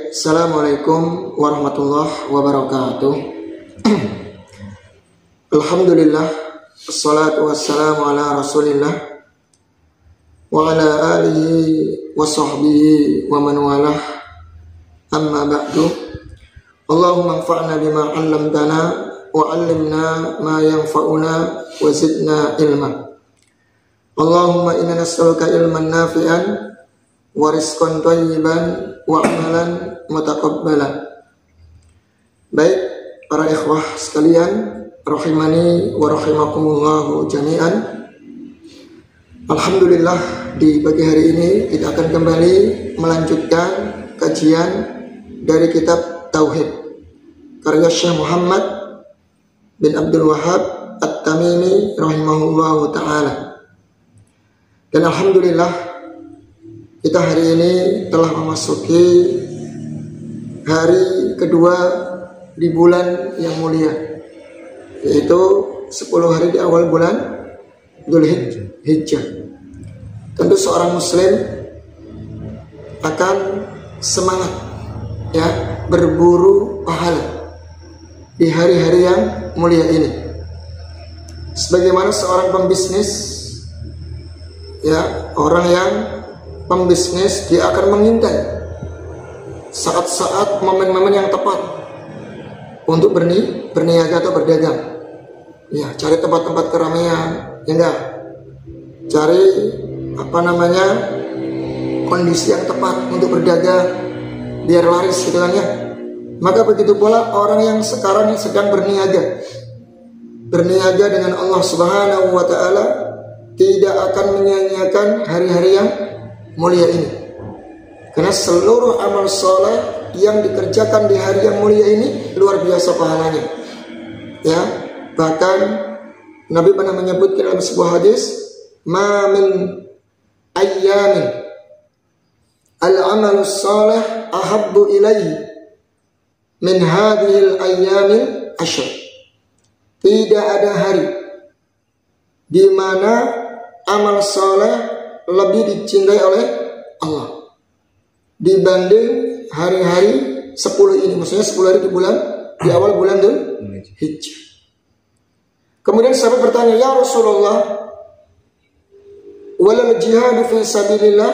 Assalamualaikum warahmatullahi wabarakatuh. Alhamdulillah, assalatu wassalamu ala rasulillah wa ala alihi wa sahbihi wa man walah, amma ba'du. Allahumma anfa'na bima 'allamtana wa 'allimna ma yanfa'una wa zidna ilma. Allahumma inna nas'aluka ilman nafi'an wa rizqan thayyiban wa amalan mutaqabbalan. Baik para ikhwah sekalian, rahimani wa rahimakumullahu jami'an. Alhamdulillah, di pagi hari ini kita akan kembali melanjutkan kajian dari kitab Tauhid karya Syekh Muhammad bin Abdul Wahhab At-Tamimi rahimahullahu ta'ala. Dan alhamdulillah, kita hari ini telah memasuki hari kedua di bulan yang mulia, yaitu 10 hari di awal bulan Dzulhijjah. Tentu seorang muslim akan semangat berburu pahala di hari-hari yang mulia ini. Sebagaimana seorang pembisnis, orang yang pembisnis, dia akan mengintai saat-saat momen-momen yang tepat untuk berniaga atau berdagang. Cari tempat-tempat keramaian, cari kondisi yang tepat untuk berdagang biar laris gitu kan ya. Maka begitu pula orang yang sekarang sedang berniaga dengan Allah Subhanahu wa ta'ala, tidak akan menyia-nyiakan hari-hari yang mulia ini, karena seluruh amal soleh yang dikerjakan di hari yang mulia ini luar biasa pahalanya. Bahkan Nabi pernah menyebutkan dalam sebuah hadis, ma min ayyamin al-amalu soleh ahabbu ilaihi min hadhil ayyamil ashr. Tidak ada hari di mana amal soleh lebih dicintai oleh Allah dibanding hari-hari 10 ini, maksudnya 10 hari di awal bulan Dzulhijjah. Kemudian sahabat bertanya, ya Rasulullah, walal jihad fi sabilillah,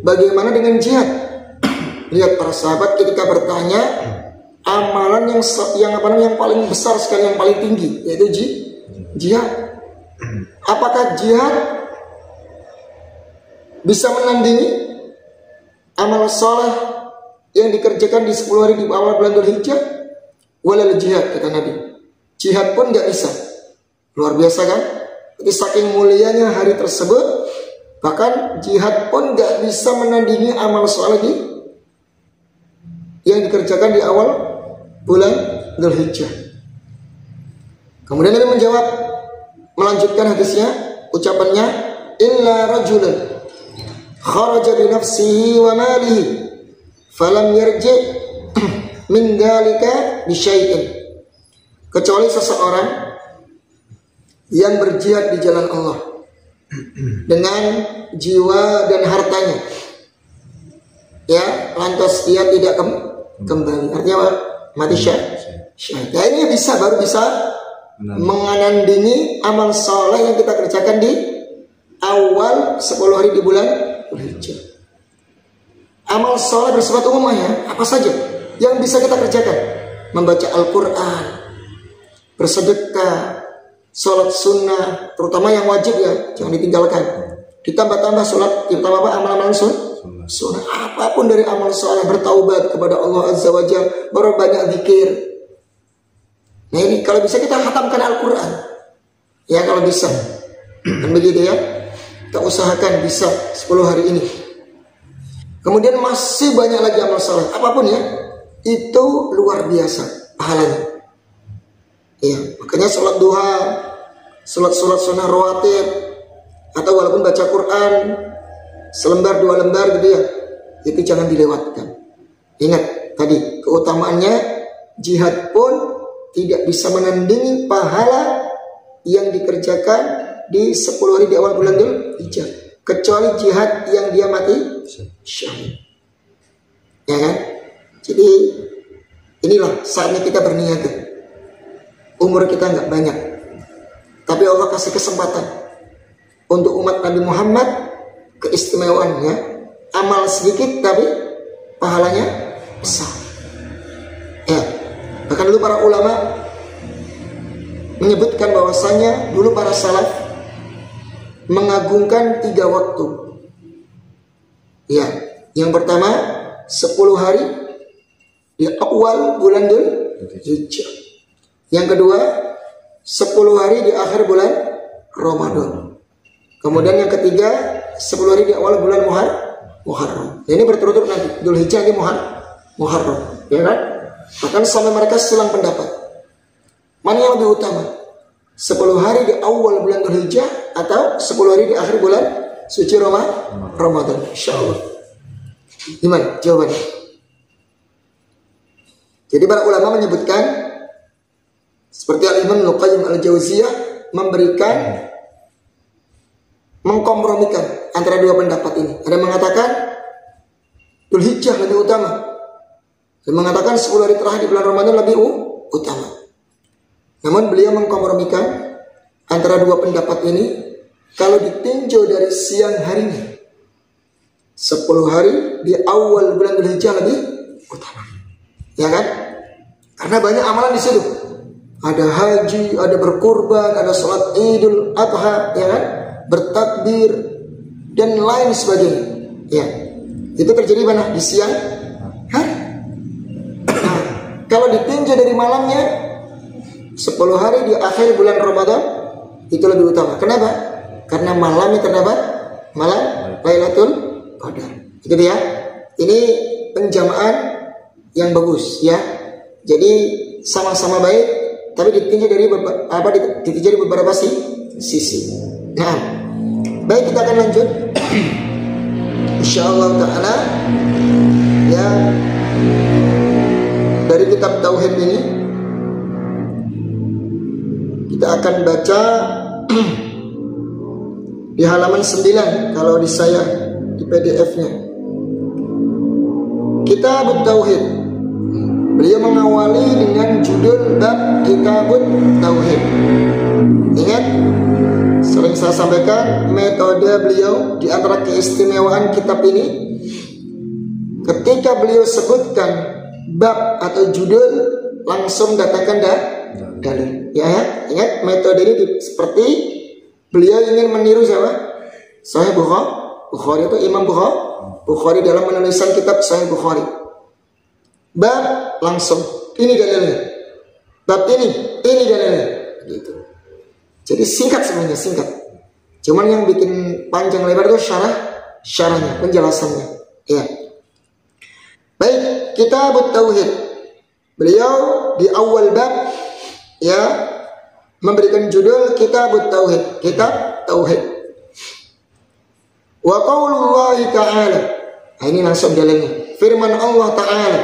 bagaimana dengan jihad? Lihat para sahabat ketika bertanya amalan yang paling besar sekali, yang paling tinggi, yaitu jihad. Apakah jihad bisa menandingi amal soleh yang dikerjakan di 10 hari di awal bulan Dzulhijjah? Walal jihad, kata Nabi, jihad pun gak bisa. Luar biasa kan? Jadi saking mulianya hari tersebut, bahkan jihad pun gak bisa menandingi amal soleh yang dikerjakan di awal bulan Dzulhijjah. Kemudian Nabi menjawab, melanjutkan hadisnya, ucapannya, illa rajulan kharaja bi nafsihi wa malihi falam yarji min dzalika bi syai'in, kecuali seseorang yang berjihad di jalan Allah dengan jiwa dan hartanya, lantas dia tidak kembali, artinya apa? Mati syahid. Ini baru bisa menandingi amal soleh yang kita kerjakan di awal 10 hari di bulan Dzulhijjah. Amal soleh bersifat umum apa saja yang bisa kita kerjakan? Membaca Al-Quran, bersedekah, sholat sunnah, terutama yang wajib jangan ditinggalkan. Ditambah-tambah sholat, ditambah amal-amal sunnah. Apapun dari amal soleh, bertaubat kepada Allah Azza wa Jalla, baru banyak zikir. Nah ini kalau bisa kita khatamkan Al-Quran, kalau bisa. Dan begitu kita usahakan bisa 10 hari ini. Kemudian masih banyak lagi amal saleh, apapun itu luar biasa pahalanya. Makanya sholat duha, sholat sunnah rawatib, atau walaupun baca Quran selembar 2 lembar gitu itu jangan dilewatkan. Ingat tadi keutamaannya, jihad pun tidak bisa menandingi pahala yang dikerjakan di 10 hari di awal bulan Dzulhijjah, kecuali jihad yang dia mati syahid. Ya kan? Jadi inilah saatnya kita berniaga. Umur kita nggak banyak, tapi Allah kasih kesempatan untuk umat Nabi Muhammad, keistimewaannya amal sedikit tapi pahalanya besar. Ya, bahkan dulu para ulama menyebutkan bahwasanya dulu para salaf mengagungkan 3 waktu. Ya, yang pertama 10 hari di awal bulan Dzulhijjah. Yang kedua 10 hari di akhir bulan Ramadan. Kemudian yang ketiga 10 hari di awal bulan Muharram. Ini berturut-turut nanti. Dzulhijjah ini Muharram, ya kan? Bahkan sampai mereka silang pendapat. Mana yang lebih utama? 10 hari di awal bulan Dzulhijjah atau 10 hari di akhir bulan suci Ramadan? Insyaallah. Gimana jawabannya? Jadi para ulama menyebutkan seperti Al-Imam Ibnu Qayyim Al-Jauziyah mengkompromikan antara 2 pendapat ini. Ada yang mengatakan Dzulhijjah lebih utama, ada yang mengatakan 10 hari terakhir di bulan Ramadan lebih utama. Namun beliau mengkompromikan antara 2 pendapat ini. Kalau ditinjau dari siang harinya, 10 hari di awal bulan Dzulhijjah lebih utama, ya kan? Karena banyak amalan di situ. Ada haji, ada berkurban, ada sholat Idul Adha, ya kan? Bertakbir dan lain sebagainya. Ya, itu terjadi mana? Di siang hari. Nah, kalau ditinjau dari malamnya, 10 hari di akhir bulan Ramadan itu lebih utama. Kenapa? Karena malamnya terdapat malam Lailatul Qadar. Itu dia. Ini penjamaan yang bagus, ya. Jadi sama-sama baik, tapi ditinjau dari beberapa sisi. Nah, baik, kita akan lanjut. Insyaallah taala, ya, dari kitab tauhid ini kita akan baca di halaman 9 kalau di saya di PDF-nya. Kitab Tauhid. Beliau mengawali dengan judul bab Kitabut Tauhid. Ingat, sering saya sampaikan metode beliau di antara keistimewaan kitab ini. Ketika beliau sebutkan bab atau judul, langsung datangkan dalil. Ya, ingat metode ini seperti beliau ingin meniru siapa? Sahih Bukhari itu Imam Bukhari dalam menuliskan kitab Sahih Bukhari. Bab langsung ini dalilnya. Bab ini dalilnya. Gitu. Jadi singkat sebenarnya, singkat. Cuman yang bikin panjang lebar itu syarahnya, penjelasannya. Ya. Baik, Kitabut Tauhid. Beliau di awal bab, ya, memberikan judul Kitabut Tauhid, Kitab Tauhid. Wa qaulullahi ta'ala. Nah, ini langsung dalilnya. Firman Allah Ta'ala.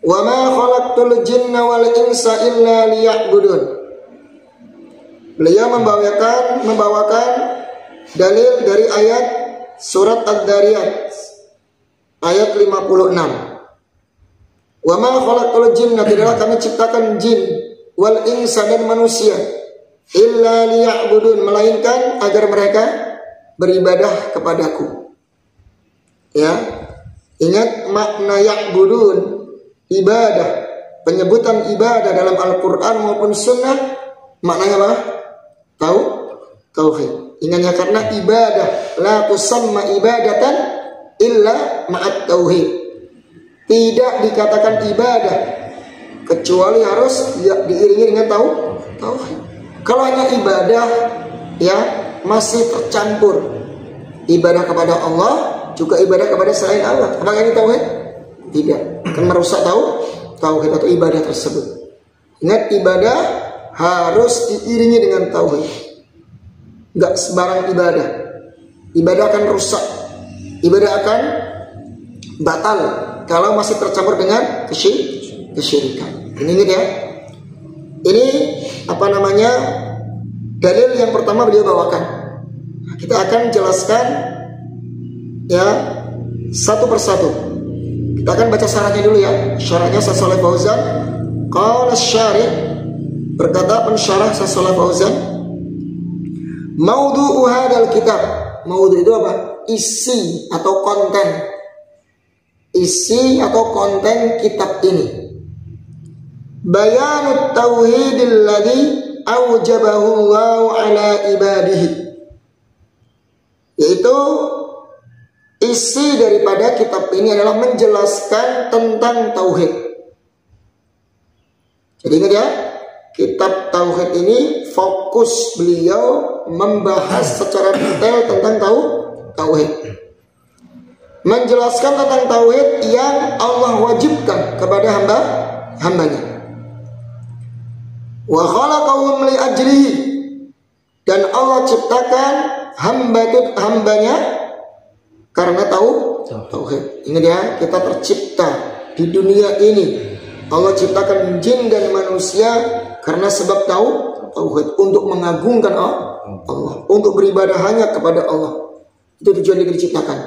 Wa ma khalaqtul jinna wal insa illa liya'budun. Beliau membawakan dalil dari ayat surat Ad-Dariyat ayat 56. Wa ma khalaqtul jinna, tidaklah kami ciptakan jin, wal insa, dan manusia, illa liya'budun, melainkan agar mereka beribadah kepadaku. Ya, ingat makna ya'budun, ibadah. Penyebutan ibadah dalam Al-Quran maupun Sunnah maknanya apa? Tauhid. Ingatnya, karena ibadah la tusamma ibadatan illa ma'at tauhid. Tidak dikatakan ibadah kecuali harus diiringi dengan tauhid. Kalau hanya ibadah, ya, masih tercampur ibadah kepada Allah juga ibadah kepada selain Allah. Apakah ini tauhid? Tidak, akan merusak tauhid atau ibadah tersebut. Ingat, ibadah harus diiringi dengan tauhid. Enggak sembarang ibadah. Ibadah akan rusak. Ibadah akan batal kalau masih tercampur dengan kesyirikan. Ini ya. Ini dalil yang pertama beliau bawakan. Kita akan jelaskan, ya, satu persatu. Kita akan baca syarahnya dulu ya. Syarahnya Syekh Shalih Fauzan. Qala syarih, berkata pensyarah Syekh Shalih Fauzan, maudhu'u hadzal kitab. Maudhu itu apa? Isi atau konten. Isi atau konten kitab ini. Bayanut tauhidil ladzi aujabahu Allahu ala ibadihi. Yaitu isi daripada kitab ini adalah menjelaskan tentang tauhid. Jadi ingat ya, kitab tauhid ini fokus beliau membahas secara detail tentang tauhid. Menjelaskan tentang tauhid yang Allah wajibkan kepada hambanya. Wa khalaqahum li ajlihi, dan Allah ciptakan hambanya karena tauhid. Ingat ya, kita tercipta di dunia ini. Allah ciptakan jin dan manusia karena sebab tauhid, untuk mengagungkan Allah, untuk beribadah hanya kepada Allah. Itu tujuan kita diciptakan.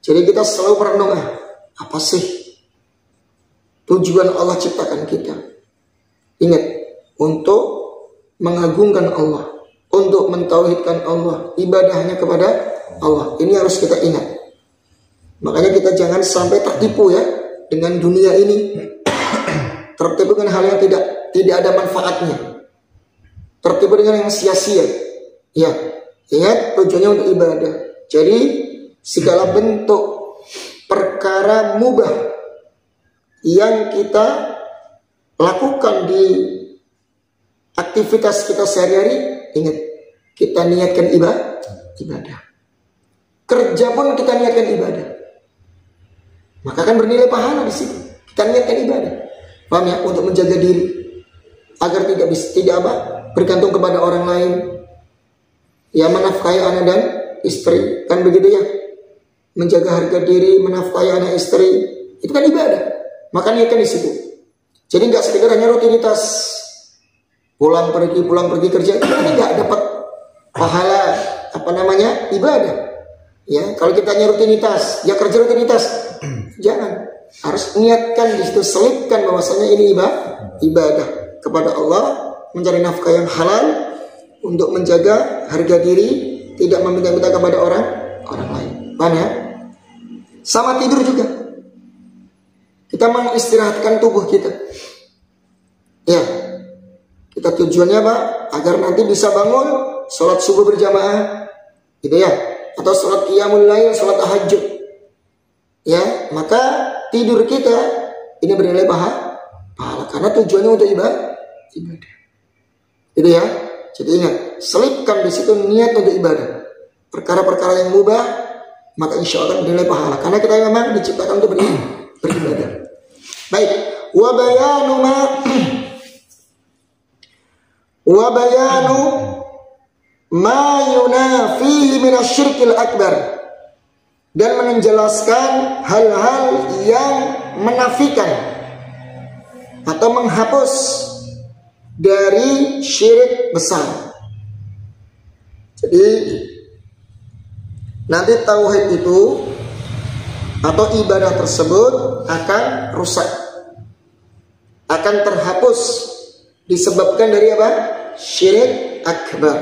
Jadi kita selalu merenung, apa sih tujuan Allah ciptakan kita? Ingat, untuk mengagungkan Allah, untuk mentauhidkan Allah, ibadahnya kepada Allah. Ini harus kita ingat. Makanya kita jangan sampai tertipu ya dengan dunia ini. Tertipu dengan hal yang tidak ada manfaatnya. Tertipu dengan yang sia-sia. Ya, ingat tujuannya untuk ibadah. Jadi segala bentuk perkara mubah yang kita lakukan di aktivitas kita sehari-hari, ingat, kita niatkan ibadah. Kerja pun kita niatkan ibadah, maka akan bernilai pahala di situ. Kita niatkan ibadah. Paham ya? Untuk menjaga diri agar tidak bergantung kepada orang lain. Ya, menafkahi anak dan istri, kan begitu ya? Menjaga harga diri, menafkahi anak istri, itu kan ibadah. Maka niatkan di situ. Jadi nggak sekedar hanya rutinitas pulang pergi kerja, ini nggak dapat pahala ibadah. Ya, kalau kita hanya rutinitas, ya kerja rutinitas, jangan. Harus niatkan di situ, selipkan bahwasanya ini ibadah kepada Allah, mencari nafkah yang halal untuk menjaga harga diri, tidak meminta-minta kepada orang lain. Paham ya? Sama tidur juga. Kita mengistirahatkan tubuh kita. Ya. Kita tujuannya apa? Agar nanti bisa bangun sholat subuh berjamaah, gitu ya, atau sholat qiyamul lail, sholat tahajud. Ya, maka tidur kita ini bernilai pahala karena tujuannya untuk ibadah. Gitu ya. Jadi ingat, selipkan di situ niat untuk ibadah. Perkara-perkara yang mubah, maka insya Allah bernilai pahala karena kita memang diciptakan untuk beribadah. Baik, wa bayanu ma yunafihi minasyirkil akbar, dan menjelaskan hal-hal yang menafikan atau menghapus dari syirik besar. Jadi nanti tauhid itu atau ibadah tersebut akan rusak, akan terhapus disebabkan dari apa? Syirik akbar.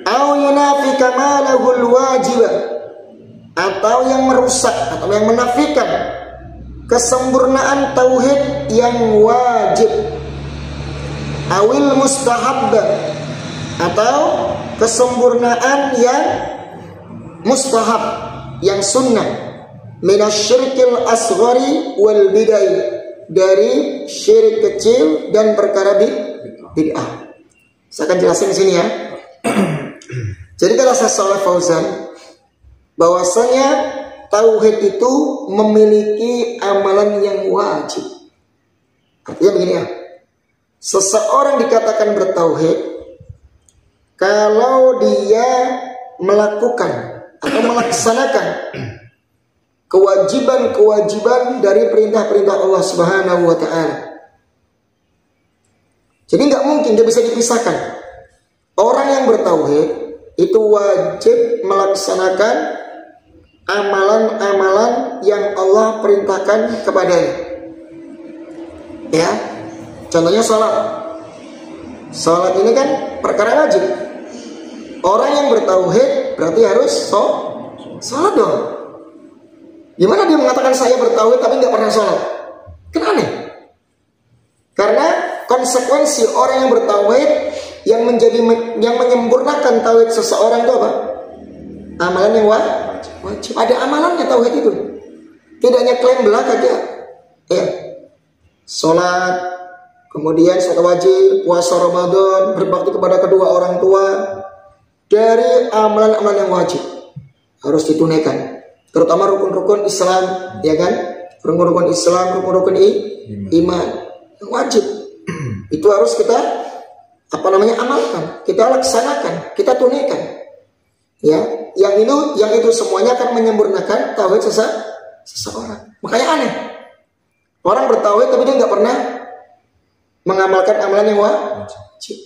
Au yunafi kamalahul wajib, atau yang merusak atau yang menafikan kesempurnaan tauhid yang wajib. Awil mustahab, atau kesempurnaan yang mustahab, yang sunnah. Minasyirkil asghari wal bid'ah, dari syirik kecil dan perkara bid'ah. Saya akan jelasin di sini ya. Jadi kata Syekh Shalih Fauzan, bahwasanya tauhid itu memiliki amalan yang wajib. Artinya begini ya, seseorang dikatakan bertauhid kalau dia melakukan atau melaksanakan kewajiban-kewajiban dari perintah-perintah Allah Subhanahu wa ta'ala. Jadi nggak mungkin dia bisa dipisahkan. Orang yang bertauhid itu wajib melaksanakan amalan-amalan yang Allah Allah perintahkan kepadanya. Ya, contohnya sholat. Sholat ini kan perkara wajib. Orang yang bertauhid berarti harus sholat dong. Gimana dia mengatakan saya bertauhid tapi nggak pernah sholat? Kan aneh. Karena konsekuensi orang yang bertauhid yang menyempurnakan tauhid seseorang itu apa? Amalan yang wajib. Ada amalannya tauhid itu. Tidak hanya klaim belaka aja. Ya. Sholat, kemudian sholat wajib, puasa Ramadan, berbakti kepada kedua orang tua, dari amalan-amalan yang wajib harus ditunaikan. Terutama rukun-rukun Islam, ya kan? Rukun-rukun Islam, rukun-rukun iman yang wajib. Itu harus kita amalkan, kita laksanakan, kita tunaikan. Ya, yang itu semuanya akan menyempurnakan tauhid seseorang. Makanya aneh. Orang bertauhid tapi dia nggak pernah mengamalkan amalan yang wajib.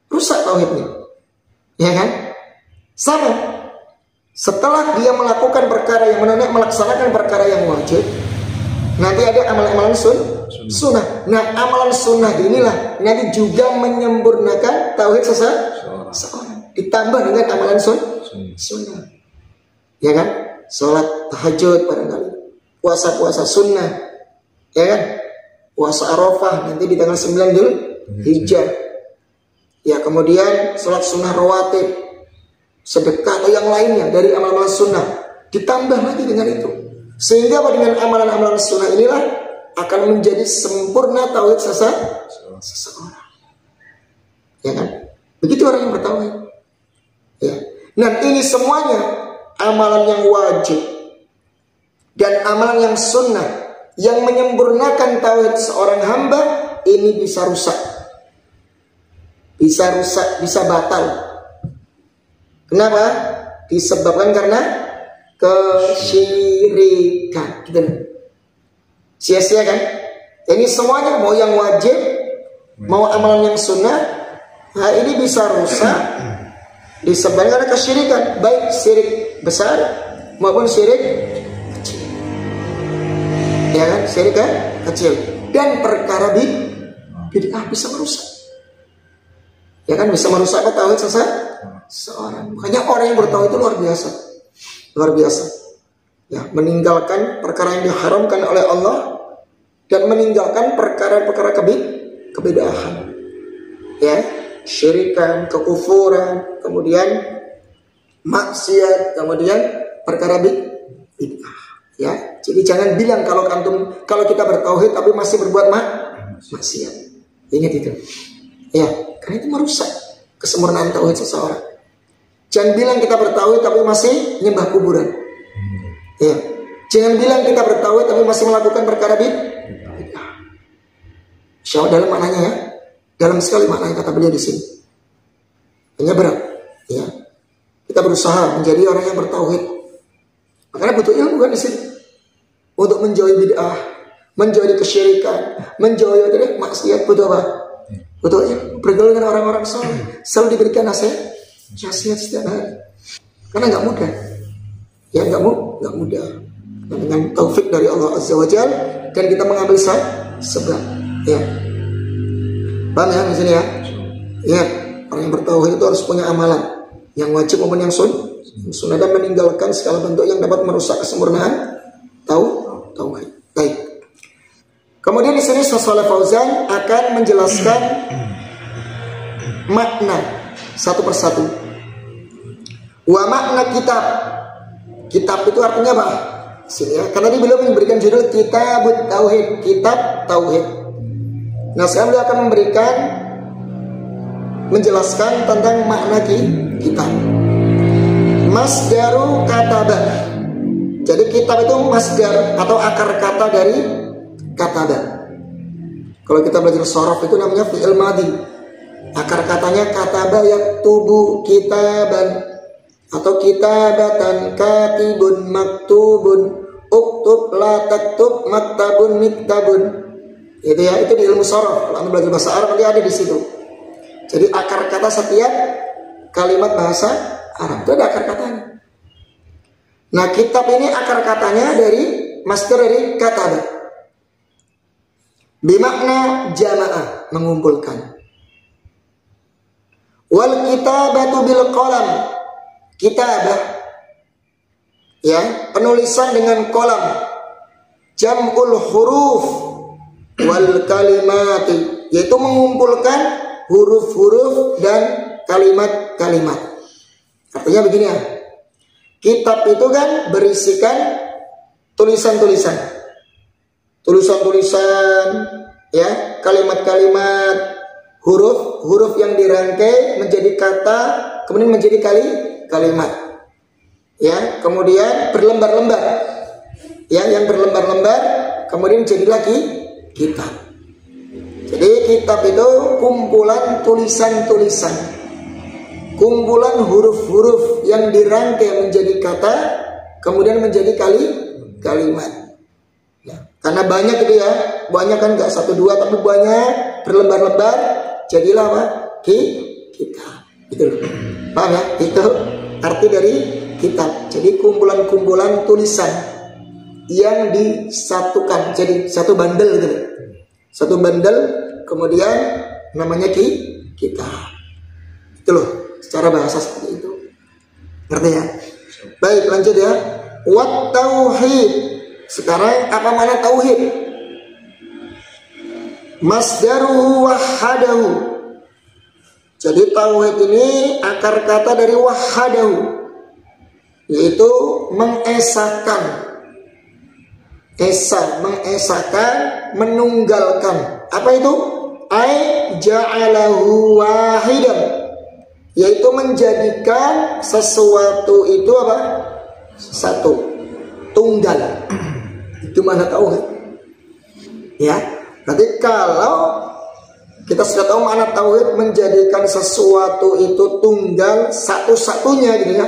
Rusak tauhidnya. Ya kan? Sama. Setelah dia melakukan perkara yang melaksanakan perkara yang wajib, nanti ada amalan-amalan sunnah. Nah, amalan sunnah inilah nanti juga menyempurnakan tauhid seseorang. Ditambah dengan amalan sunnah. Ya kan? Sholat tahajud barangkali. Puasa sunnah. Ya kan? Puasa Arafah nanti di tanggal 9 Dzulhijjah. Ya, kemudian sholat sunnah rawatib, sedekah atau yang lainnya dari amalan-amalan sunnah, ditambah lagi dengan itu, sehingga dengan amalan-amalan sunnah inilah akan menjadi sempurna tauhid seseorang. Ya kan? Begitu orang yang bertauhid. Ya. Nah, ini semuanya amalan yang wajib dan amalan yang sunnah yang menyempurnakan tauhid seorang hamba ini bisa rusak, bisa batal. Kenapa? Disebabkan karena kesyirikan. Gitu. Sia-sia kan? Ini semuanya, mau yang wajib, mau amalan yang sunnah, nah ini bisa rusak disebabkan karena kesyirikan, baik syirik besar maupun syirik kecil. Ya kan? Syirik kecil. Dan perkara bid'ah bisa merusak. Ya kan? Bisa merusak tauhid seorang. Makanya orang yang bertauhid itu luar biasa. Ya, meninggalkan perkara yang diharamkan oleh Allah dan meninggalkan perkara-perkara kebidahan. Ya, syirikan, kekufuran, kemudian maksiat, kemudian perkara bid'ah. Ya, jadi jangan bilang kalau kita bertauhid tapi masih berbuat maksiat. Ingat itu. Ya, karena itu merusak kesempurnaan tauhid seseorang. Jangan bilang kita bertauhid tapi masih nyembah kuburan. Ya. Jangan bilang kita bertauhid tapi masih melakukan perkara bid'ah. Insya Allah dalam maknanya ya. Dalam sekali maknanya kata beliau di sini. Hanya berat. Ya. Kita berusaha menjadi orang yang bertauhid. Makanya butuh ilmu kan di sini. Untuk menjauhi bid'ah, menjauhi kesyirikan, menjauhi maksiat, butuh apa? Butuh ilmu. Bergaul dengan orang-orang saleh, selalu diberikan nasihat setiap hari. Karena nggak mudah. Ya nggak mudah. Dan dengan taufik dari Allah Azza wa Jalla dan kita mengambil sebab. Ya. Paham ya di sini ya? Ya, orang yang bertauhid itu harus punya amalan yang wajib maupun yang sunnah dan meninggalkan segala bentuk yang dapat merusak kesempurnaan tauhid. Baik. Kemudian di sini Syekh Shalih Fauzan akan menjelaskan makna satu persatu. Wa makna kitab. Kitab itu artinya apa? Sini ya. Karena tadi beliau memberikan judul Kitabut Tauhid, kitab tauhid. Nah, sekarang beliau akan menjelaskan tentang makna kitab. Masdaru kataba. Jadi kitab itu masdar atau akar kata dari kataba. Kalau kita belajar shorof itu namanya fi'il madhi. Akar katanya kataba yaktubu kitaban atau kitabatan katibun maktubun uktub la taktub maktabun miktabun. Itu ya, itu di ilmu shorof. Kalau Anda belajar bahasa Arab nanti ada di situ. Jadi akar kata setiap kalimat bahasa Arab itu ada akar katanya. Nah, kitab ini akar katanya dari masdar dari kataba. Bimakna jama'ah, mengumpulkan. Wal kitabatu bil qalam. Kitabah, ya, penulisan dengan qalam. Jam'ul huruf wal kalimati, yaitu mengumpulkan huruf-huruf dan kalimat-kalimat. Artinya begini ya, kitab itu kan berisikan tulisan-tulisan, ya, kalimat-kalimat, huruf-huruf yang dirangkai menjadi kata, kemudian menjadi kalimat, ya, kemudian berlembar-lembar, ya, yang berlembar-lembar, kemudian jadi lagi kitab. Jadi kitab itu kumpulan tulisan-tulisan, kumpulan huruf-huruf yang dirangkai menjadi kata, kemudian menjadi kalimat. Nah, karena banyak gitu ya, banyak kan, nggak satu dua tapi banyak, berlembar-lembar, jadilah apa? Kitab. Gitu loh. Paham ya? Itu arti dari kitab. Jadi kumpulan-kumpulan tulisan yang disatukan jadi satu bandel gitu. Satu bandel, kemudian namanya kitab. Itu loh, secara bahasa seperti itu. Ngerti ya? Baik, lanjut ya. Wat tauhid. Sekarang apa makna tauhid? Masdaruhu wahadahu. Jadi tauhid ini akar kata dari wahadahu, yaitu mengesahkan. Esa, mengesahkan, menunggalkan. Apa itu? Ai ja'alahu wahidan, yaitu menjadikan sesuatu itu apa? Satu, tunggal. Itu mana tauhid? Ya, berarti kalau kita sudah tahu makna tauhid, menjadikan sesuatu itu tunggal, satu-satunya gitu ya.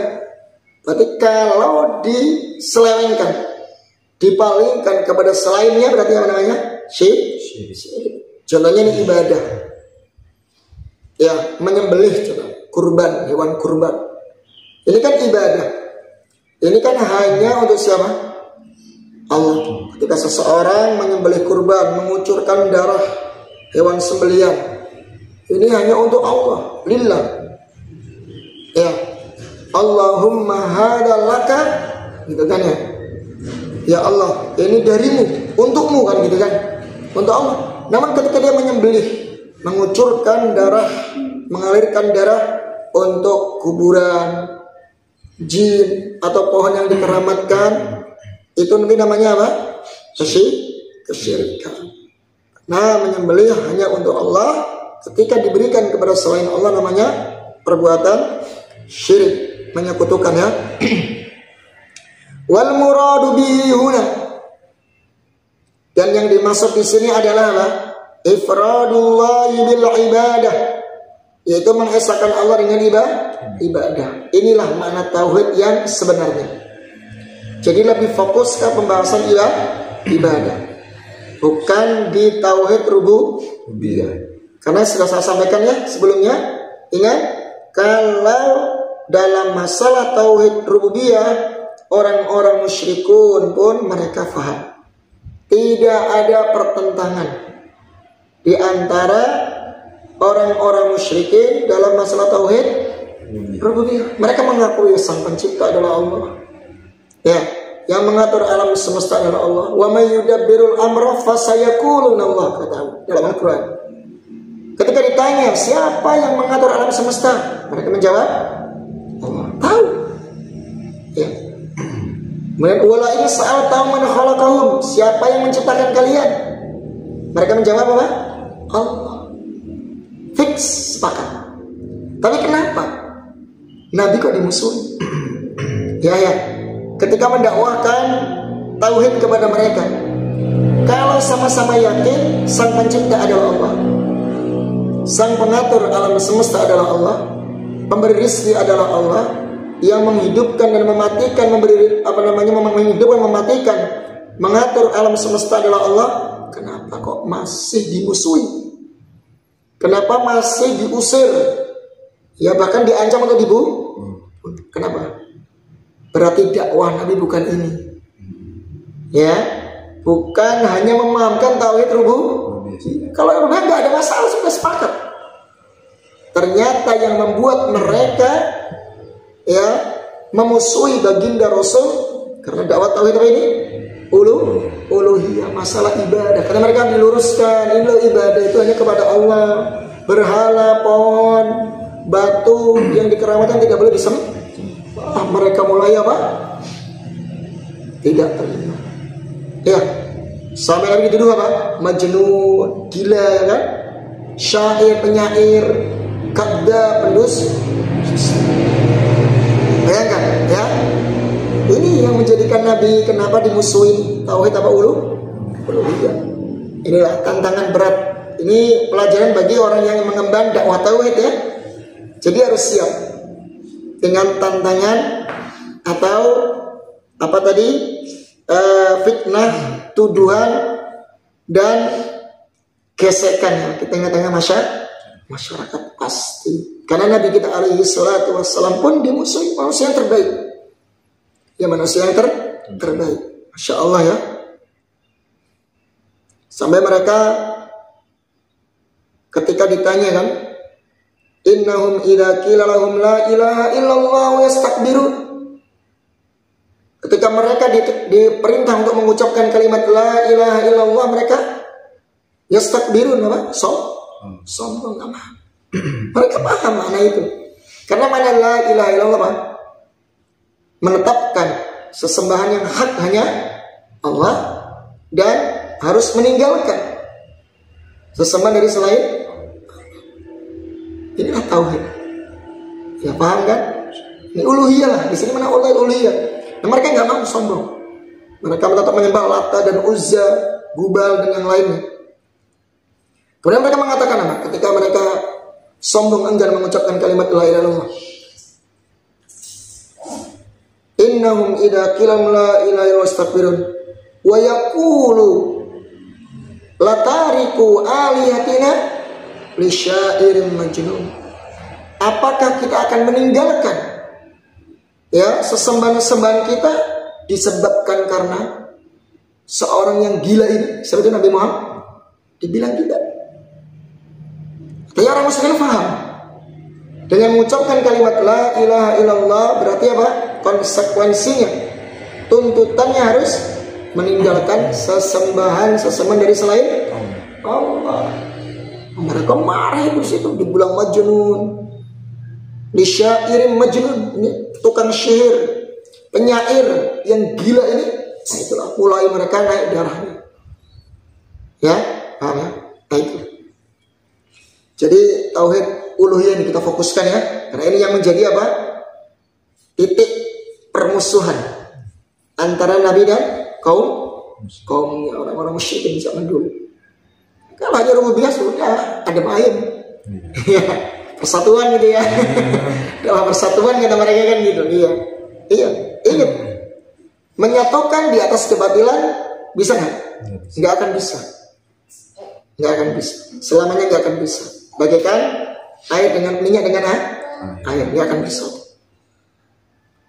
Berarti kalau diselewengkan, dipalingkan kepada selainnya, berarti apa namanya? Syirik. Contohnya ini ibadah. Ya, menyembelih, contoh kurban, hewan kurban. Ini kan ibadah. Ini kan hanya untuk siapa? Allah. Ketika seseorang menyembelih kurban, mengucurkan darah hewan sembelian, ini hanya untuk Allah, lillah. Ya, Allahumma hadza laka, gitu kan ya. Ya Allah, ini darimu, untukmu, kan gitu kan, untuk Allah. Namun ketika dia menyembelih, mengucurkan darah, mengalirkan darah untuk kuburan, jin atau pohon yang dikeramatkan, itu nanti namanya apa? Kesyirikan. Nah, menyembelih hanya untuk Allah, ketika diberikan kepada selain Allah namanya perbuatan syirik, menyekutukan ya. Wal muradu bihi huna, dan yang dimaksud di sini adalah apa? Ifradullahi bil ibadah, yaitu mengesahkan Allah dengan ibadah. Inilah makna tauhid yang sebenarnya. Jadi lebih fokus ke pembahasan ibadah, bukan di tauhid rububiyah. Karena sudah saya sampaikan ya sebelumnya, ingat, kalau dalam masalah tauhid rububiyah, orang-orang musyrikun pun mereka faham. Tidak ada pertentangan di antara orang-orang musyrikin dalam masalah tauhid rububiyah. Mereka mengakui sang pencipta adalah Allah, ya, yang mengatur alam semesta adalah Allah. Wa may yudabbirul amra fasayaquluna Allah, kata dalam Al-Qur'an. Ketika ditanya siapa yang mengatur alam semesta, mereka menjawab Allah. Tahu. Ya. Kemudian wala in sa'alta man khalaqahum, siapa yang menciptakan kalian? Mereka menjawab apa? Allah. Fix, sepakat. Tapi kenapa Nabi kok dimusuhi? Ya. Ketika mendakwahkan tauhid kepada mereka, kalau sama-sama yakin sang pencipta adalah Allah, sang pengatur alam semesta adalah Allah, pemberi rezeki adalah Allah, yang menghidupkan dan mematikan, menghidupkan, mematikan, mengatur alam semesta adalah Allah, kenapa kok masih dimusuhi? Kenapa masih diusir? Ya, bahkan diancam untuk dibunuh. Kenapa? Berarti dakwah Nabi bukan ini. Ya, bukan hanya memahamkan tauhid rububiyah. Kalau rububiyah nggak ada masalah, sudah sepakat. Ternyata yang membuat mereka ya memusuhi baginda Rasul karena dakwah tauhid apa ini? Uluhiyah, masalah ibadah. Karena mereka diluruskan, ini ibadah itu hanya kepada Allah. Berhala, pohon, batu yang dikeramatkan tidak boleh disembah. Mereka mulai apa? Tidak terima. Ya, sampai lagi dituduh apa? Majnun, gila kan? Syair, penyair, kadzdzab, pendus. Bayangkan, ya. Ini yang menjadikan Nabi kenapa dimusuhin tauhid apa uluhiyah. Inilah tantangan berat. Ini pelajaran bagi orang yang mengemban dakwah tauhid ya. Jadi harus siap dengan tantangan atau apa tadi fitnah, tuduhan dan gesekan ya di tengah-tengah masyarakat pasti. Karena Nabi kita alaihi salatu wassalam pun dimusuhi manusia yang terbaik. Ya manusia yang terbaik. Masya Allah ya. Sampai mereka ketika ditanya kan, innahum idza qila lahum la ilaha illallah yastakbirun. Ketika mereka diperintah untuk mengucapkan kalimat la ilaha illallah, mereka yastakbirun apa? Sombong apa? Mereka paham makna itu. Karena makna la ilaha illallah apa? Menetapkan sesembahan yang hak hanya Allah dan harus meninggalkan sesembahan dari selain. Inilah tauhid. Ya paham kan? Ini uluhiyah lah. Di sini mana Allah uluhiyah. Nah, mereka nggak mau sombong. Mereka tetap menyembah Lata dan Uzza, Gubal dan yang lainnya. Kemudian mereka mengatakan apa? Ketika mereka sombong enggan mengucapkan kalimat la ilaha illallah. Innahum idza qila la ilaha illallah yastakbirun wa yaqulu la tariku alihatina li syairin majnun. Apakah kita akan meninggalkan ya sesembahan-sembahan kita disebabkan karena seorang yang gila ini? Seperti Nabi Muhammad dibilang gila. Tapi orang muslim paham. Dengan mengucapkan kalimat la ilaha illallah berarti apa? Konsekuensinya, tuntutannya harus meninggalkan sesembahan dari selain Allah. Mereka marah itu situ, dibilang majnun, li syairin majnun, ini tukang syair, penyair yang gila ini. Nah, itulah mulai mereka naik darahnya. Ya, paham ya? Nah, itu. Jadi tauhid uluhiyah ini kita fokuskan ya, karena ini yang menjadi apa? Titik permusuhan antara Nabi dan kaumnya orang-orang musyrik di zaman dulu. Kalau hanya rububiyah sudah ada ayam, persatuan gitu ya. Dalam persatuan kata mereka kan gitu. Iya. Ingat, menyatukan di atas kebatilan bisa nggak? Nggak akan bisa. Selamanya nggak akan bisa. Bagaikan air dengan minyak dengan air, nggak akan bisa.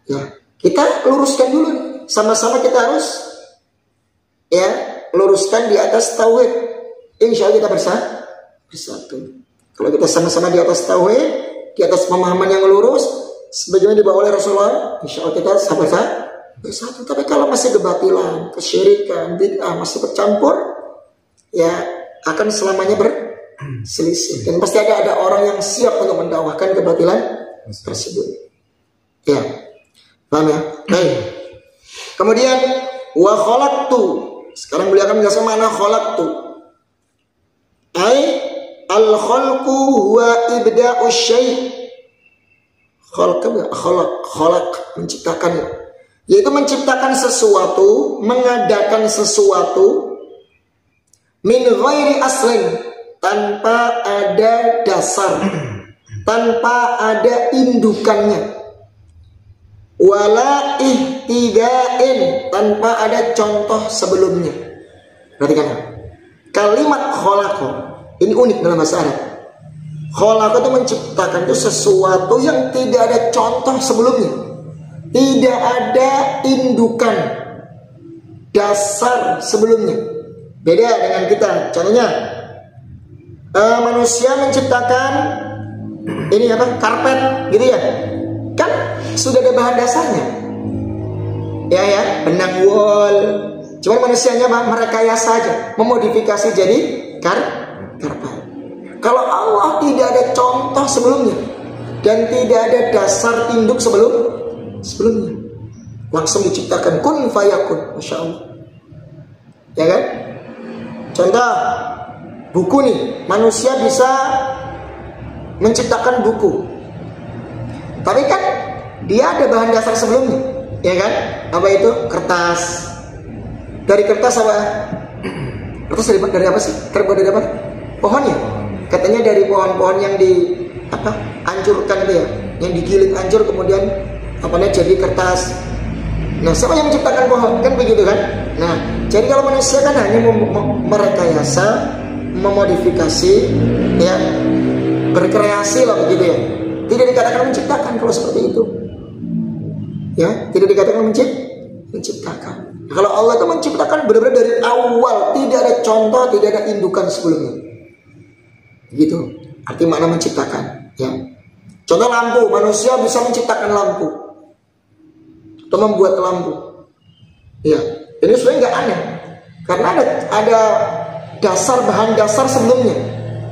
Ya, kita luruskan dulu nih. Sama-sama kita harus ya luruskan di atas tauhid. Insya Allah kita bersatu. Kalau kita sama-sama di atas tauhid, di atas pemahaman yang lurus, sebagaimana dibawa oleh Rasulullah, insya Allah kita bersatu. Tapi kalau masih kebatilan, kesyirikan, bid'ah masih bercampur, ya akan selamanya berselisih. Dan pasti ada orang yang siap untuk mendakwahkan kebatilan tersebut. Ya. Paham ya? Baik. Kemudian wa khalaqtu. Sekarang beliau akan menjelaskan makna khalaqtu. Ai al-khalqu huwa ibda'u syai'. Khalaq menciptakan. Yaitu menciptakan sesuatu, mengadakan sesuatu min ghairi aslin, tanpa ada dasar, tanpa ada indukannya. Wala ihtidain, tanpa ada contoh sebelumnya. Perhatikan kalimat khalaqa ini unik dalam bahasa Arab. Khalaqa itu menciptakan itu sesuatu yang tidak ada contoh sebelumnya, tidak ada indukan, dasar sebelumnya. Beda dengan kita. Contohnya manusia menciptakan ini apa? Karpet gitu ya. Kan sudah ada bahan dasarnya. Ya, benang wol. Cuma manusianya merekayasa saja, memodifikasi jadi karpet. Kalau Allah tidak ada contoh sebelumnya dan tidak ada dasar induk sebelumnya, langsung diciptakan kun fayakun, masya Allah. Ya kan? Contoh buku nih, manusia bisa menciptakan buku, tapi kan dia ada bahan dasar sebelumnya, ya kan? Apa itu? Kertas. Dari kertas apa? Kertas dari apa sih? Terbuat dari apa? Pohon ya? Katanya dari pohon-pohon yang hancurkan itu ya, yang digiling hancur kemudian jadi kertas. Nah, siapa yang menciptakan pohon? Kan begitu kan? Nah, jadi kalau manusia kan hanya merekayasa, memodifikasi, ya, berkreasi lah begitu ya. Tidak dikatakan menciptakan kalau seperti itu. Ya, tidak dikatakan menciptakan. Kalau Allah itu menciptakan benar-benar dari awal, tidak ada contoh, tidak ada indukan sebelumnya. Gitu. Arti makna menciptakan, ya. Contoh lampu, manusia bisa menciptakan lampu atau membuat lampu. Ya, ini sebenarnya nggak aneh karena ada bahan dasar sebelumnya.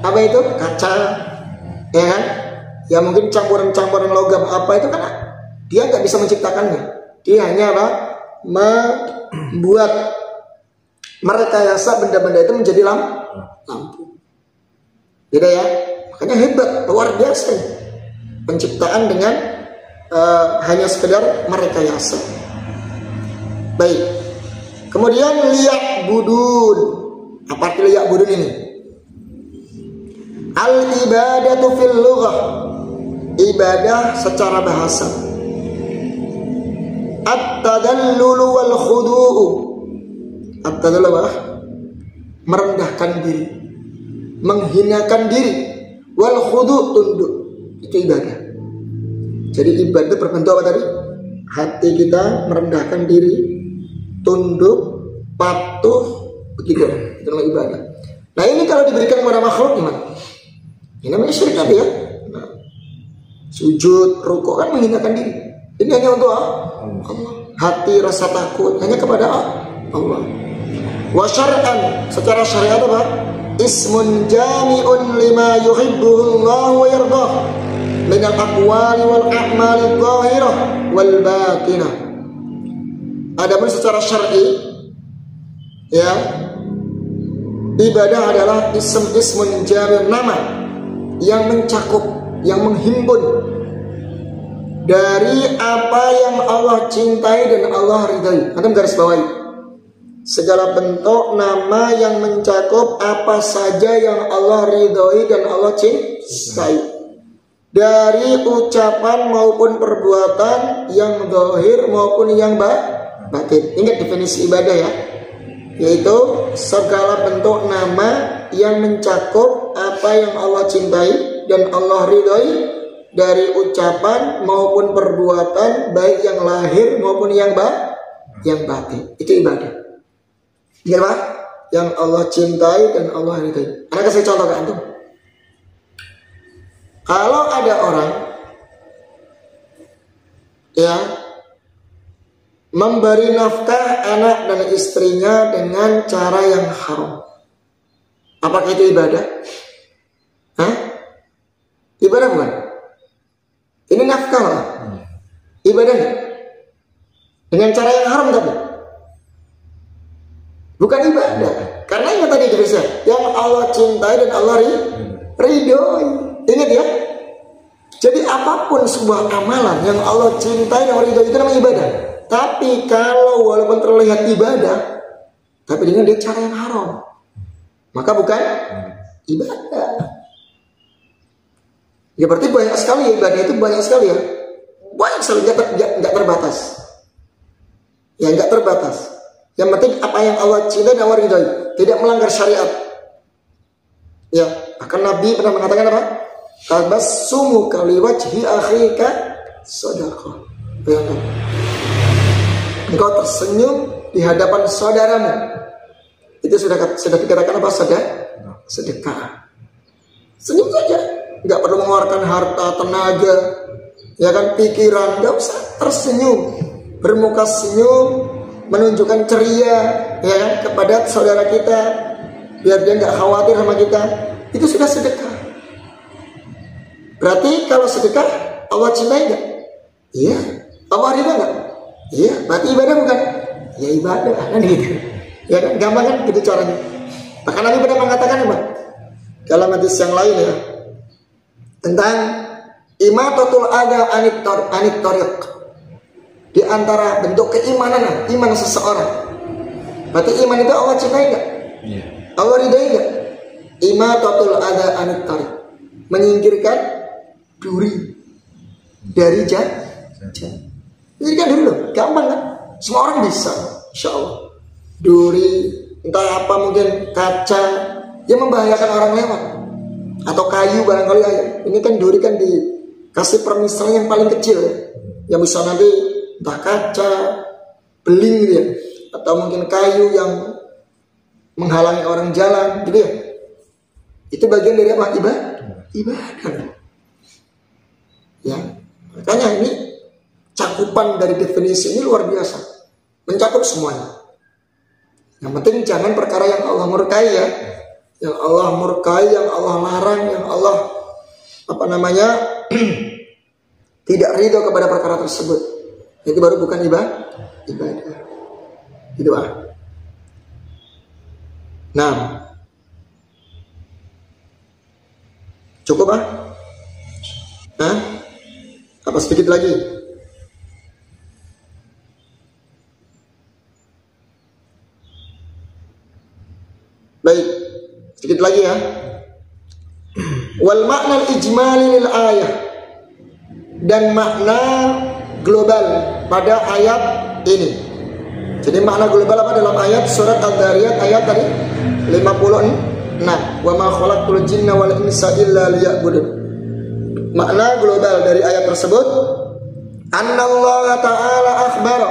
Apa itu? Kaca, ya kan? Ya mungkin campuran logam apa itu kan dia nggak bisa menciptakannya. Dia hanya membuat merekayasa benda-benda itu menjadi lampu. Beda ya, makanya hebat, luar biasa penciptaan dengan hanya sekedar merekayasa. Baik, kemudian liyak budun. Apa arti liyak budun ini? Al ibadatu fil lughah, ibadah secara bahasa. At-tadallulu wal khudu'u. At-tadallulu merendahkan diri, menghinakan diri, wal khudu' tunduk. Itu ibadah. Jadi ibadah berbentuk apa tadi? Hati kita merendahkan diri, tunduk, patuh, begitu. Itu namanya ibadah. Nah, ini kalau diberikan kepada makhluk gimana? Ini namanya syirik tadi ya. Nah, sujud, rukuk kan menghinakan diri. Ini hanya untuk Allah. Hati rasa takut hanya kepada Allah. Wa syar'an, secara syariat apa? Ismun jami'un lima yuhibbuhu Allah wa yardah min al-aqwali wal a'mali adh-dhahirah wal batinah. Adapun secara syar'i, ya, ibadah adalah ismun jami', nama yang mencakup, yang menghimpun dari apa yang Allah cintai dan Allah ridhai. Antum garis bawahi, segala bentuk nama yang mencakup apa saja yang Allah ridhoi dan Allah cintai, dari ucapan maupun perbuatan, yang zahir maupun yang batin. Ingat definisi ibadah ya, yaitu segala bentuk nama yang mencakup apa yang Allah cintai dan Allah ridhoi, dari ucapan maupun perbuatan, baik yang lahir maupun yang batin. Itu ibadah. Ingat Pak? Yang Allah cintai dan Allah ridhai. Anak kasih contoh ke antum. Kalau ada orang, ya, memberi nafkah anak dan istrinya dengan cara yang haram, apakah itu ibadah? Hah? Ibadah bukan? Ini nafkah lah. Ibadah gak? Dengan cara yang haram tapi bukan ibadah. Karena yang tadi jelasnya, yang Allah cintai dan Allah ridhoi. Ingat ya. Jadi apapun sebuah amalan yang Allah cintai dan Allah ridhoi itu namanya ibadah. Tapi kalau walaupun terlihat ibadah, tapi dengan dia cara yang haram, maka bukan ibadah. Ya berarti banyak sekali ya, ibadah itu banyak sekali ya. Banyak sekali, nggak terbatas. Ya nggak terbatas. Yang penting apa yang Allah cintai dan Allah ridhoi, tidak melanggar syariat. Ya, bahkan Nabi pernah mengatakan apa? Tabassumuka liwajhi akhika shadaqah. Bayangkan, engkau tersenyum di hadapan saudaramu. Itu sudah dikatakan apa? Sedekah. Senyum saja, nggak perlu mengeluarkan harta, tenaga, ya kan, pikiran, nggak usah, tersenyum, bermuka senyum, menunjukkan ceria, ya kan, kepada saudara kita, biar dia nggak khawatir sama kita. Itu sudah sedekah. Berarti kalau sedekah Allah cintai nggak? Iya. Allah ridha nggak? Iya. Berarti ibadah bukan? Ya ibadah, kan gitu. Ya kan, gampang kan gitu caranya. Bahkan Nabi pernah mengatakan apa? Dalam hadis yang lain ya, tentang imatatul adha anit tariq. Di antara bentuk keimanan, iman seseorang. Berarti iman itu Allah cintai nggak? Yeah. Allah ridai nggak? Imatatul adha anit tariq, menyingkirkan duri dari jalan. Menyingkirkan duri loh, gampang kan? Semua orang bisa, insya Allah. Duri, entah apa, mungkin kaca yang membahayakan orang lewat, atau kayu barangkali aja. Ini kan duri kan dikasih permisalan yang paling kecil ya, yang bisa nanti entah kaca, beling gitu ya, atau mungkin kayu yang menghalangi orang jalan gitu ya. Itu bagian dari apa? Ibadah. Ya, makanya ini cakupan dari definisi ini luar biasa, mencakup semuanya. Yang penting jangan perkara yang Allah murkai ya, yang Allah murkai, yang Allah larang, yang Allah tidak ridho kepada perkara tersebut. Itu baru bukan ibadah. Gitu ah. Nah, cukup ah? Hah? Apa sedikit lagi? Baik, sedikit lagi ya. Wal makna ijmali lil ayah, dan makna global pada ayat ini. Jadi makna global apa dalam ayat surat Al-Dhariyat ayat tadi 56. Wa ma khalaqtul jinna wal insa illa liya'budun. Makna global dari ayat tersebut, annallaha ta'ala akhbara,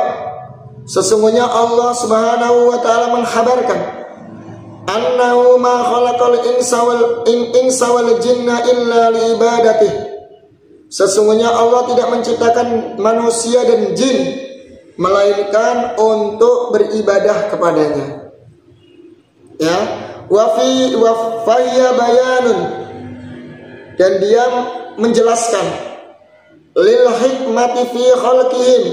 sesungguhnya Allah Subhanahu wa taala mengkhabarkan, annahu ma khalaqal insa wal jinna illa liibadatih, sesungguhnya Allah tidak menciptakan manusia dan jin melainkan untuk beribadah kepadanya. Ya, wa fayya bayanun, dan dia menjelaskan lil hikmati fi khalqihim,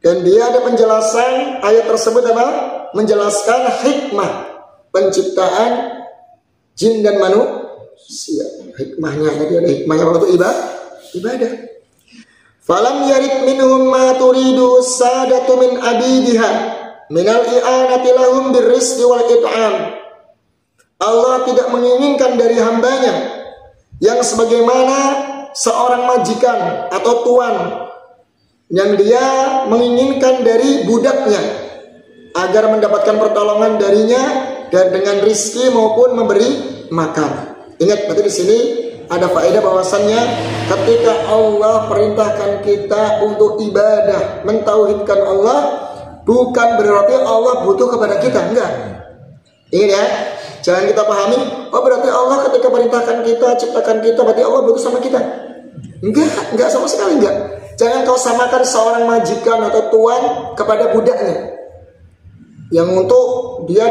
dan dia ada penjelasan ayat tersebut apa? Menjelaskan hikmah penciptaan jin dan manusia. Hikmahnya, jadi ada hikmahnya untuk ibadah. Falam yarid minhum ma turidu sadatu min abidiha minal i'anati lahum birrizqi wal it'am. Allah tidak menginginkan dari hambanya yang sebagaimana seorang majikan atau tuan yang dia menginginkan dari budaknya agar mendapatkan pertolongan darinya dan dengan rizki maupun memberi makan. Ingat, berarti di sini ada faedah bahwasannya ketika Allah perintahkan kita untuk ibadah, mentauhidkan Allah, bukan berarti Allah butuh kepada kita, enggak. Ingat ya, jangan kita pahami, oh berarti Allah ketika perintahkan kita, ciptakan kita, berarti Allah butuh sama kita. Enggak sama sekali enggak. Jangan kau samakan seorang majikan atau tuan kepada budaknya, yang untuk dia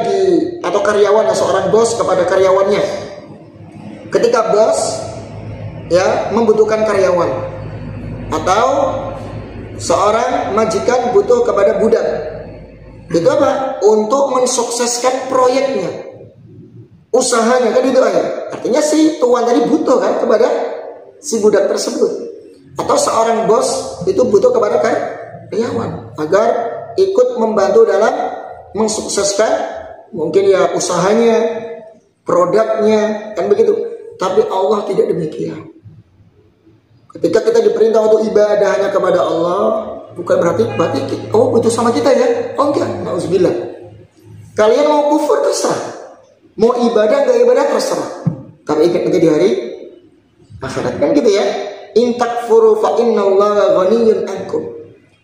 atau karyawan, seorang bos kepada karyawannya. Ketika bos ya membutuhkan karyawan, atau seorang majikan butuh kepada budak, itu apa? Untuk mensukseskan proyeknya, usahanya, kan itu aja. Artinya si tuan tadi butuh kan kepada si budak tersebut, atau seorang bos itu butuh kepada karyawan agar ikut membantu dalam mensukseskan mungkin ya usahanya, produknya, kan begitu. Tapi Allah tidak demikian. Ketika kita diperintah untuk ibadah hanya kepada Allah, bukan berarti oh butuh sama kita ya. Oh enggak, na'udzubillah. Kalian mau kufur terserah, mau ibadah gak ibadah terserah. Tapi ingat nanti di hari akhirat, kan gitu ya. In takfuru fa innallaha ghaniyyun ankum.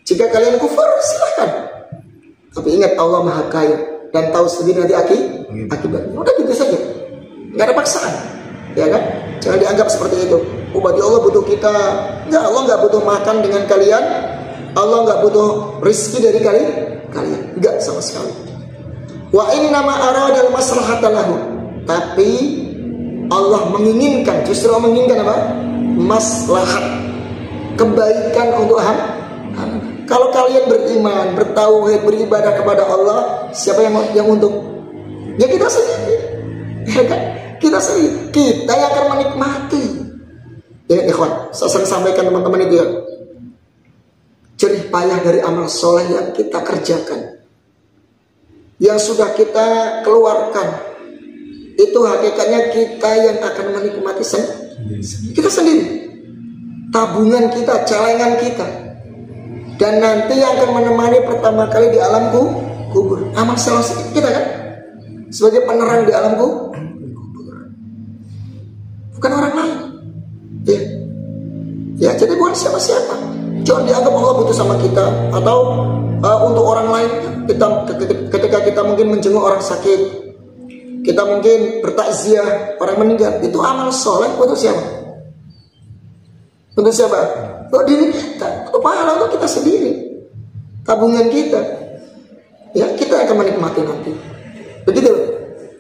Jika kalian kufur silahkan. Tapi ingat Allah Maha Kaya dan tahu sendiri nanti akibatnya. Udah gitu saja, nggak ada paksaan, ya kan? Jangan dianggap seperti itu. Oh, berarti Allah butuh kita. Enggak, Allah nggak butuh makan dengan kalian. Allah nggak butuh rizki dari kalian. Enggak sama sekali. Wa innama aradal maslahata lahu. Tapi Allah menginginkan, justru Allah menginginkan apa? Maslahat, kebaikan untuk hamba. Kalau kalian beriman, bertauhid, beribadah kepada Allah, siapa yang untung? Ya kita sendiri, ya kan? Kita sendiri, kita yang akan menikmati. Ya ikhwan, saya sering sampaikan teman-teman itu ya, jerih payah dari amal soleh yang kita kerjakan, yang sudah kita keluarkan, itu hakikatnya kita yang akan menikmati kita sendiri. Tabungan kita, celengan kita. Dan nanti yang akan menemani pertama kali di alam kubur, amal soleh kita kan, sebagai penerang di alam kubur, bukan orang lain. Ya, jadi bukan siapa-siapa. Jangan dianggap Allah butuh sama kita, atau untuk orang lain. Ketika kita mungkin menjenguk orang sakit, kita mungkin bertakziah orang meninggal, itu amal soleh untuk siapa? Untuk siapa? Untuk diri kita, untuk pahala untuk kita sendiri, tabungan kita. Ya, kita akan menikmati nanti. Begitu.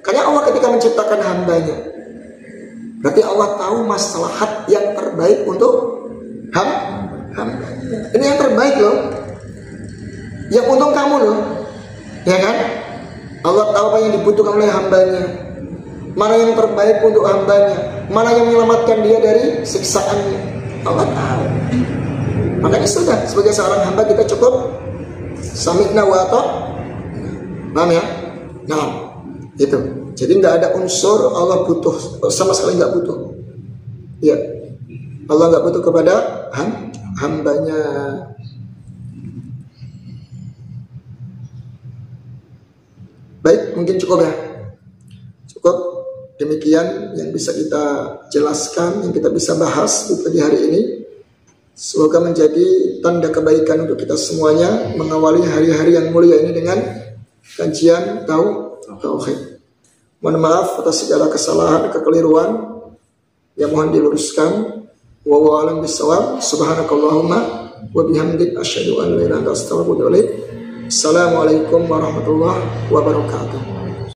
Karena Allah ketika menciptakan hambanya, berarti Allah tahu maslahat yang terbaik untuk hamba. Ini yang terbaik loh, yang untung kamu loh, ya kan? Allah tahu apa yang dibutuhkan oleh hambanya, mana yang terbaik untuk hambanya, mana yang menyelamatkan dia dari siksaannya. Allah tahu. Makanya sudah, sebagai seorang hamba kita cukup sami'na wa ata'na. Paham ya? Nah, itu. Jadi nggak ada unsur Allah butuh, sama sekali nggak butuh. Ya, Allah nggak butuh kepada hambanya. Baik, mungkin cukup ya. Cukup. Demikian yang bisa kita jelaskan, yang kita bisa bahas di pagi hari ini. Semoga menjadi tanda kebaikan untuk kita semuanya, mengawali hari-hari yang mulia ini dengan kajian tauhid. Mohon maaf atas segala kesalahan, kekeliruan, yang mohon diluruskan. Wallahu a'lam bishawab. Subhanakallahumma wa bihamdik asyhadu an la ilaha illa anta astaghfiruka wa atubu ilaik. Assalamualaikum warahmatullahi wabarakatuh.